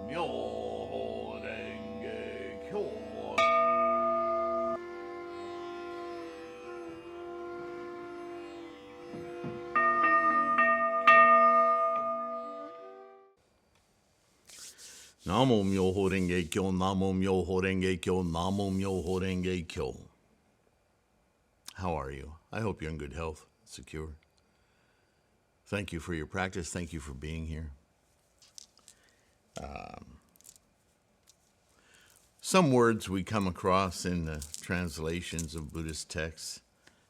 Myoho Renge Kyo. Namo Myoho Renge Kyo, Namo Myoho Renge Kyo, Namo Myoho Renge Kyo. How are you? I hope you're in good health, secure. Thank you for your practice. Thank you for being here. Some words we come across in the translations of Buddhist texts,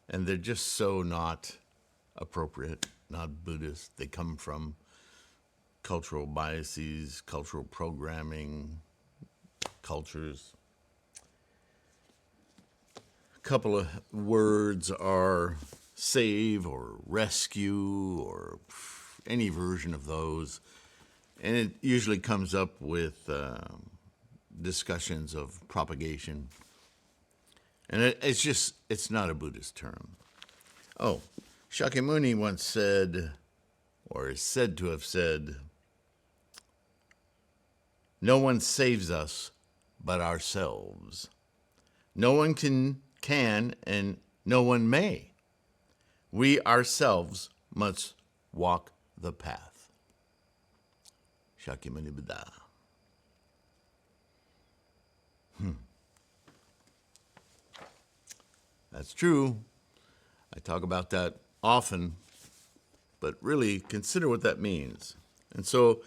and they're just so not appropriate, not Buddhist. They come from cultural biases, cultural programming, cultures. A couple of words are save or rescue or any version of those. And it usually comes up with discussions of propagation. And it's not a Buddhist term. Oh, Shakyamuni once said, or is said to have said, no one saves us but ourselves. No one can and no one may. We ourselves must walk the path. ShakyamuniBuddha. That's true. I talk about that often, but really consider what that means. And so,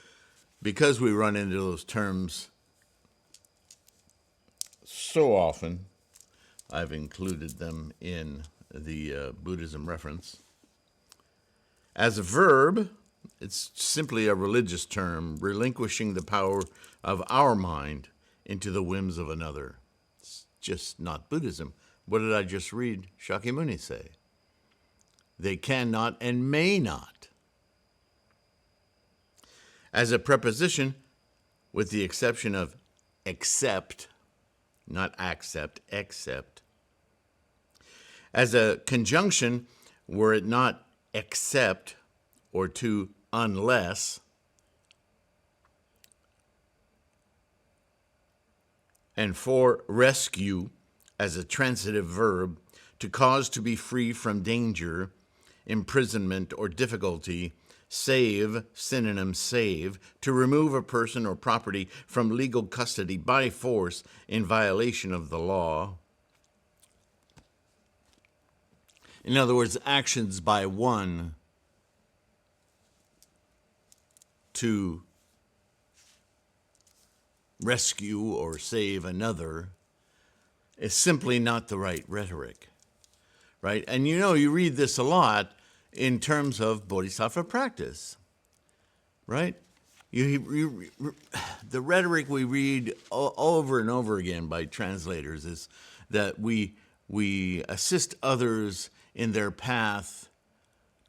because we run into those terms so often, I've included them in the Buddhism reference. As a verb, it's simply a religious term, relinquishing the power of our mind into the whims of another. It's just not Buddhism. What did I just read Shakyamuni say? They cannot and may not. As a preposition, with the exception of accept, not accept, accept. As a conjunction, were it not except or to unless, and for rescue as a transitive verb, to cause to be free from danger, imprisonment, or difficulty. Save, synonym save, to remove a person or property from legal custody by force in violation of the law. In other words, actions by one to rescue or save another is simply not the right rhetoric, right? And you read this a lot in terms of bodhisattva practice, right? The rhetoric we read over and over again by translators is that we assist others in their path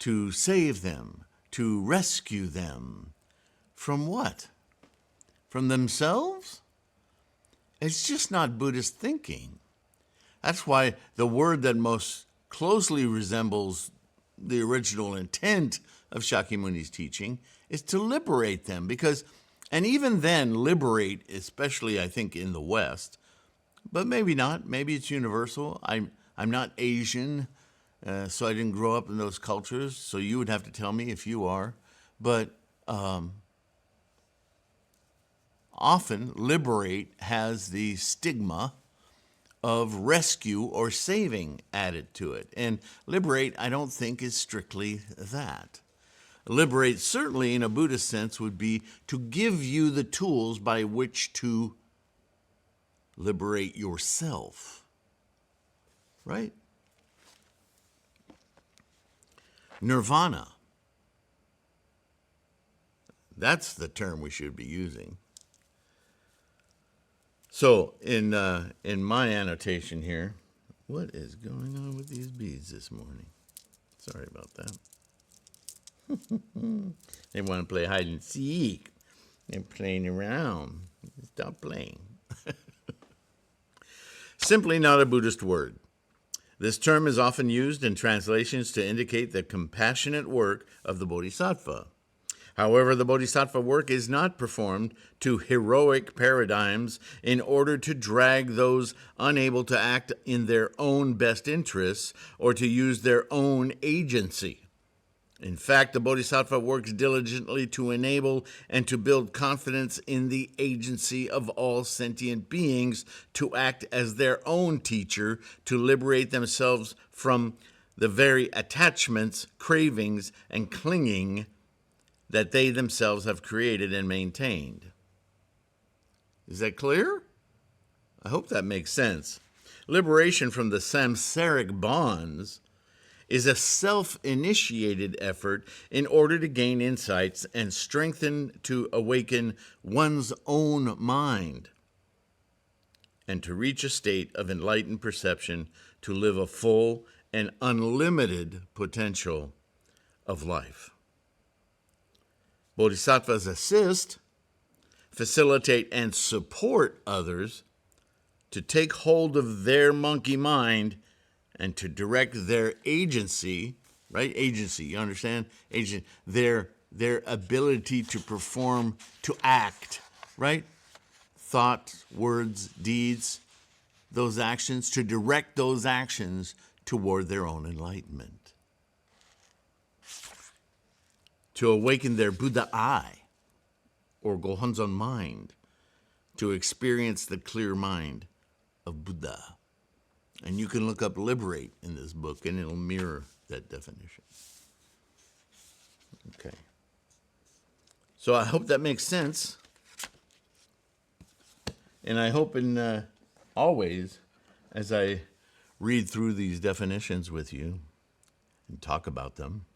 to save them, to rescue them. From what? From themselves? It's just not Buddhist thinking. That's why the word that most closely resembles the original intent of Shakyamuni's teaching is to liberate them, and even then, liberate, especially I think in the West, but maybe not. Maybe it's universal. I'm not Asian, so I didn't grow up in those cultures. So you would have to tell me if you are. But often, liberate has the stigma of rescue or saving added to it. And liberate, I don't think, is strictly that. Liberate, certainly in a Buddhist sense, would be to give you the tools by which to liberate yourself. Right? Nirvana. That's the term we should be using. So, in my annotation here, what is going on with these beads this morning? Sorry about that. They want to play hide and seek. They're playing around. Stop playing. Simply not a Buddhist word. This term is often used in translations to indicate the compassionate work of the bodhisattva. However, the bodhisattva work is not performed to heroic paradigms in order to drag those unable to act in their own best interests or to use their own agency. In fact, the bodhisattva works diligently to enable and to build confidence in the agency of all sentient beings to act as their own teacher, to liberate themselves from the very attachments, cravings, and clinging that they themselves have created and maintained. Is that clear? I hope that makes sense. Liberation from the samsaric bonds is a self-initiated effort in order to gain insights and strengthen to awaken one's own mind and to reach a state of enlightened perception to live a full and unlimited potential of life. Bodhisattvas assist, facilitate, and support others to take hold of their monkey mind and to direct their agency, right? Agency, you understand? Their ability to perform, to act, right? Thoughts, words, deeds, those actions, to direct those actions toward their own enlightenment. To awaken their Buddha eye, or Gohonzon mind, to experience the clear mind of Buddha. And you can look up liberate in this book, and it'll mirror that definition. Okay. So I hope that makes sense. And I hope always, as I read through these definitions with you and talk about them,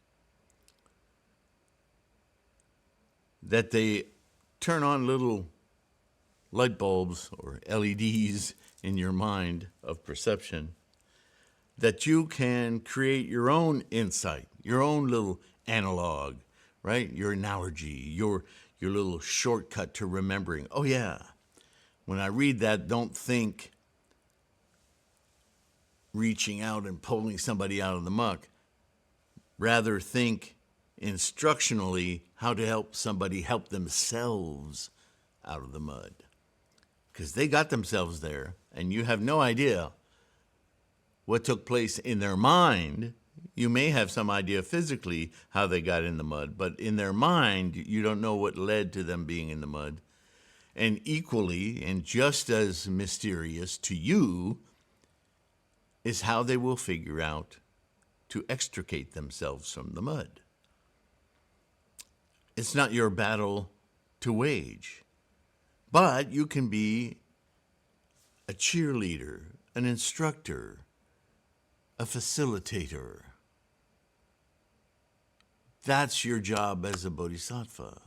that they turn on little light bulbs or LEDs in your mind of perception, that you can create your own insight, your own little analog, right? Your analogy, your little shortcut to remembering. Oh yeah, when I read that, don't think reaching out and pulling somebody out of the muck. Rather think instructionally how to help somebody help themselves out of the mud. Because they got themselves there, and you have no idea what took place in their mind. You may have some idea physically how they got in the mud, but in their mind, you don't know what led to them being in the mud. And equally, and just as mysterious to you, is how they will figure out to extricate themselves from the mud. It's not your battle to wage, but you can be a cheerleader, an instructor, a facilitator. That's your job as a bodhisattva.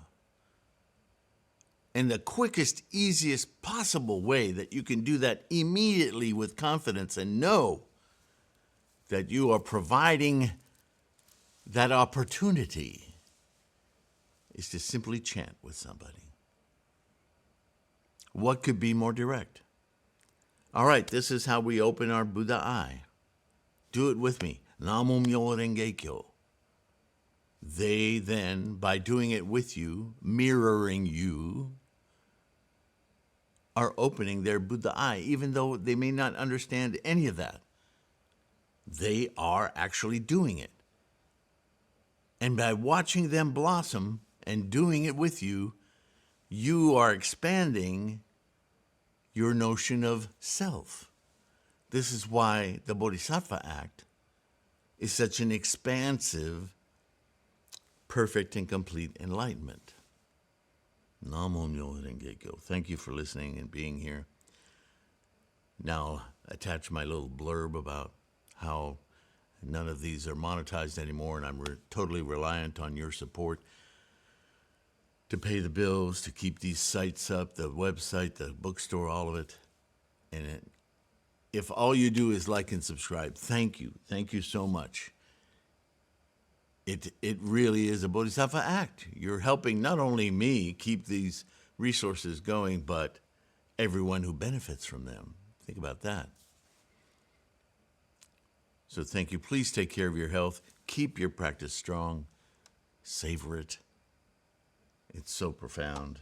And the quickest, easiest possible way that you can do that immediately with confidence and know that you are providing that opportunity is to simply chant with somebody. What could be more direct? All right, this is how we open our Buddha eye. Do it with me. Namo Myo Renge Kyo. They then, by doing it with you, mirroring you, are opening their Buddha eye, even though they may not understand any of that. They are actually doing it. And by watching them blossom and doing it with you, you are expanding your notion of self. This is why the Bodhisattva Act is such an expansive, perfect, and complete enlightenment. Namo Myo Renge Kyo. Thank you for listening and being here. Now, attach my little blurb about how none of these are monetized anymore, and I'm totally reliant on your support to pay the bills, to keep these sites up, the website, the bookstore, all of it. And if all you do is like and subscribe, thank you. Thank you so much. It really is a Bodhisattva act. You're helping not only me keep these resources going, but everyone who benefits from them. Think about that. So thank you. Please take care of your health. Keep your practice strong. Savor it. It's so profound.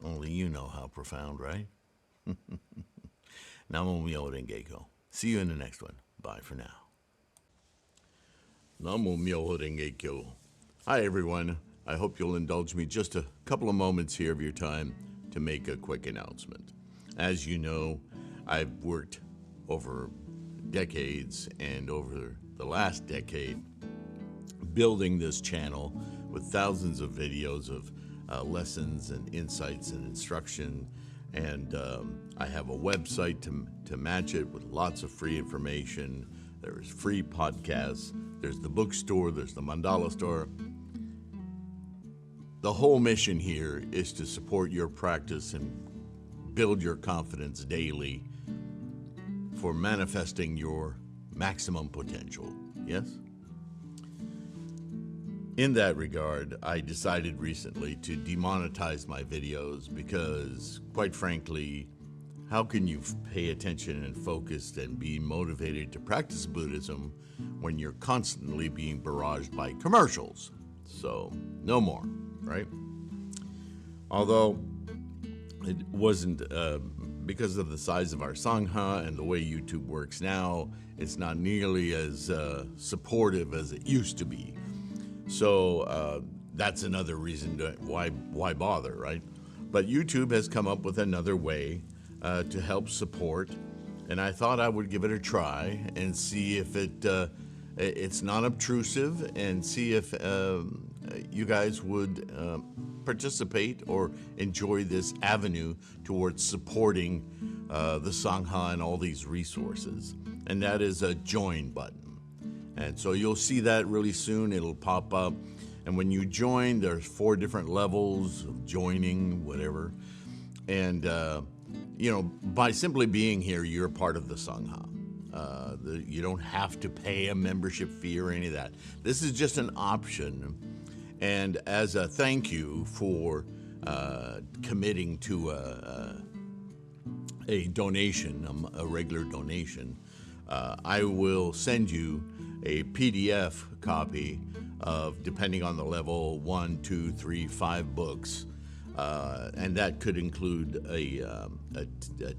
Only you know how profound, right? Namo Myoho Renge Kyo. See you in the next one. Bye for now. Namo Myoho Renge Kyo. Hi, everyone. I hope you'll indulge me just a couple of moments here of your time to make a quick announcement. As you know, I've worked over decades and over the last decade building this channel with thousands of videos of lessons and insights and instruction. And I have a website to match it with lots of free information. There's free podcasts. There's the bookstore. There's the mandala store. The whole mission here is to support your practice and build your confidence daily for manifesting your maximum potential. Yes? In that regard, I decided recently to demonetize my videos because, quite frankly, how can you pay attention and focus and be motivated to practice Buddhism when you're constantly being barraged by commercials? So, no more, right? Although it wasn't, because of the size of our Sangha and the way YouTube works now, it's not nearly as supportive as it used to be. So that's another reason why bother, right? But YouTube has come up with another way to help support, and I thought I would give it a try and see if it's not obtrusive, and see if you guys would participate or enjoy this avenue towards supporting the Sangha and all these resources. And that is a join button. And so you'll see that really soon. It'll pop up. And when you join, there's 4 different levels of joining, whatever. And, by simply being here, you're a part of the Sangha. You don't have to pay a membership fee or any of that. This is just an option. And as a thank you for committing to a donation, a regular donation, I will send you a PDF copy of, depending on the level, 1, 2, 3, 5 books. And that could include a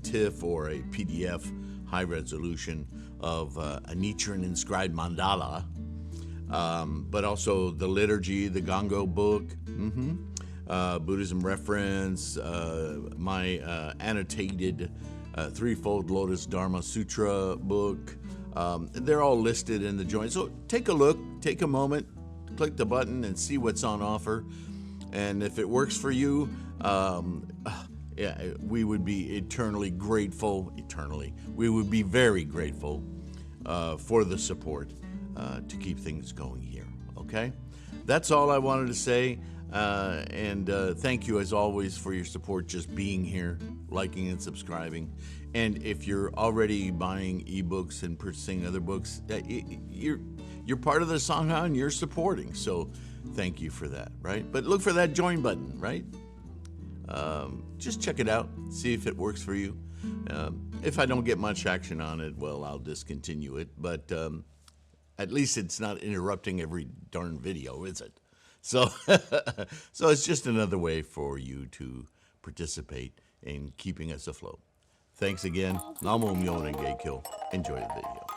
TIFF or a PDF high resolution of a Nichiren inscribed mandala, but also the liturgy, the Gango book, Buddhism reference, my annotated Threefold Lotus Dharma Sutra book. They're all listed in the join. So take a look, take a moment, click the button and see what's on offer. And if it works for you, we would be eternally grateful. We would be very grateful for the support to keep things going here. Okay? That's all I wanted to say. And thank you, as always, for your support, just being here, liking and subscribing. And if you're already buying ebooks and purchasing other books, you're part of the Sangha and you're supporting. So thank you for that, right? But look for that join button, right? Just check it out, see if it works for you. If I don't get much action on it, well, I'll discontinue it. But at least it's not interrupting every darn video, is it? So, so it's just another way for you to participate in keeping us afloat. Thanks again. Namo Myoho Renge Kyo. Enjoy the video.